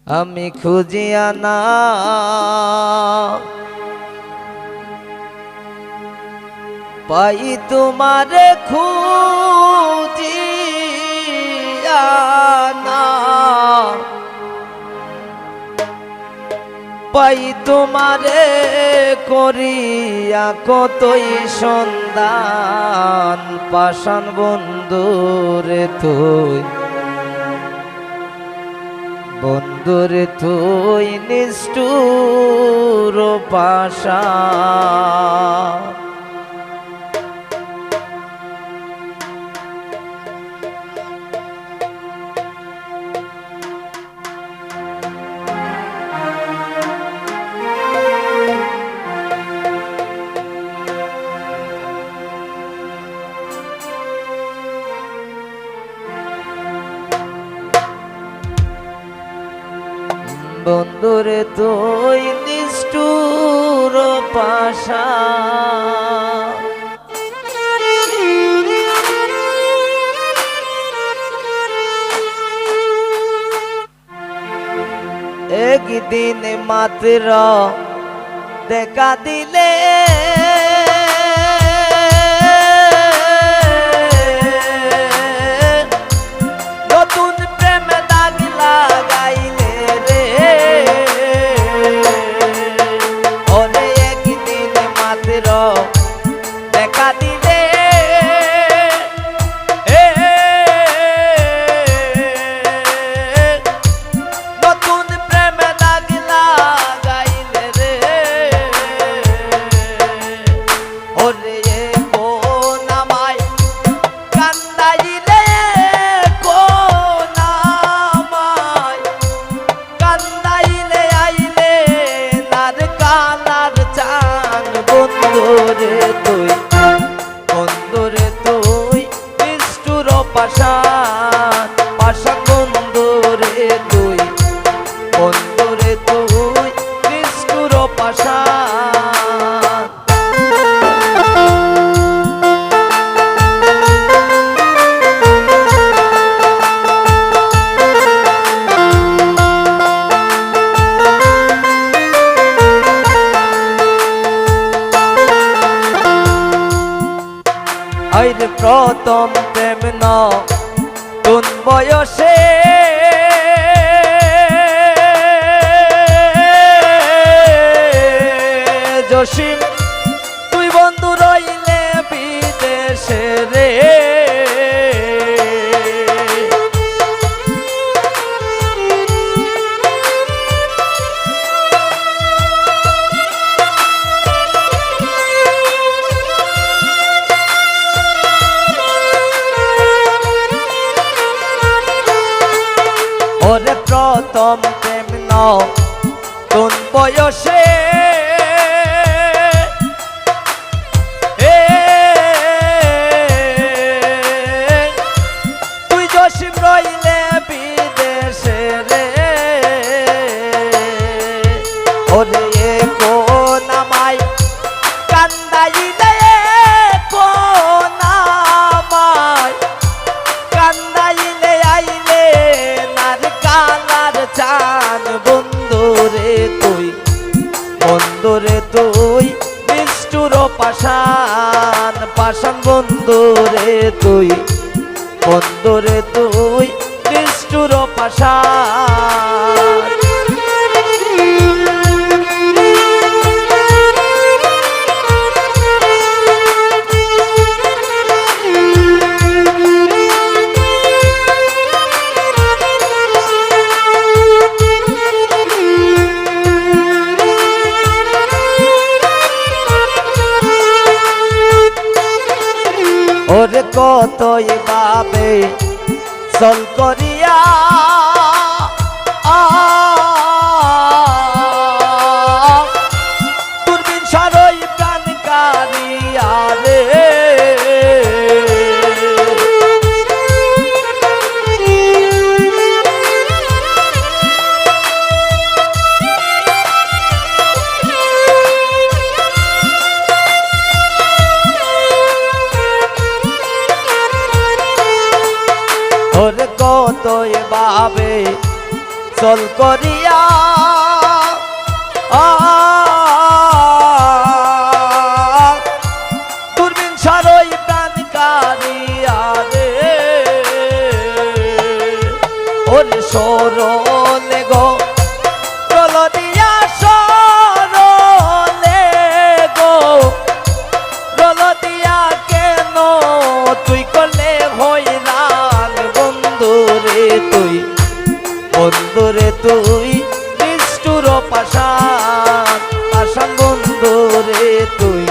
আমি খুঁজিয়া না পাই তোমারে খুঁজিয়া না পাই তোমারে করিয়া কতই সন্ধান পাষাণ বন্ধুরে তুই বন্ধুরে তুই নিষ্ঠুর পাষাণ বন্ধুরে তুই নিষ্ঠুর পাষাণ একদিন মাত্র দেখা দিলে নতুন প্রেমে দাগ লাগাইলে রে ওরে একদিন মাত্র দেখা দিলে নতুন প্রেমে দাগ লাগাইলে রে ওরে কোন আমায় কান্দাইলে কোন আমায় কান্দাইলে আইলে নার কানার চান বন্ধুরে তুই নিষ্ঠুর পাষাণ পাষাণ বন্ধুরে তুই নিষ্ঠুর পাষাণ আইরে প্রথম প্রেম নতুন বয়সে জসিম তুই বন্ধু রইলে বিদেশে রে ওরে প্রথম প্রেম নতুন বয়সে তুই জসিম রইলে বিদেশে রে ওরে কোন আমায় কান্দাইলে কোন আমায় কান্দাইলে আইলে নার কানার চান বন্ধুরে তুই নিষ্ঠুর পাষাণ পাষাণ বন্ধুরে তুই নিষ্ঠুর পাষাণ ওরে কতই ভাবে চল করিয়া দূরবীন সারই প্রাণ কারিয়া রে ওরে কতই ভাবে চল করিয়া দূরবীন সারই প্রাণ কারিয়া রে ওরে সরলে গো রলদিয়া সরলে গো রলদিয়া কেন তুই করলে হইরান বন্ধুরে তুই নিষ্ঠুর পাষাণ পাষাণ বন্ধুরে তুই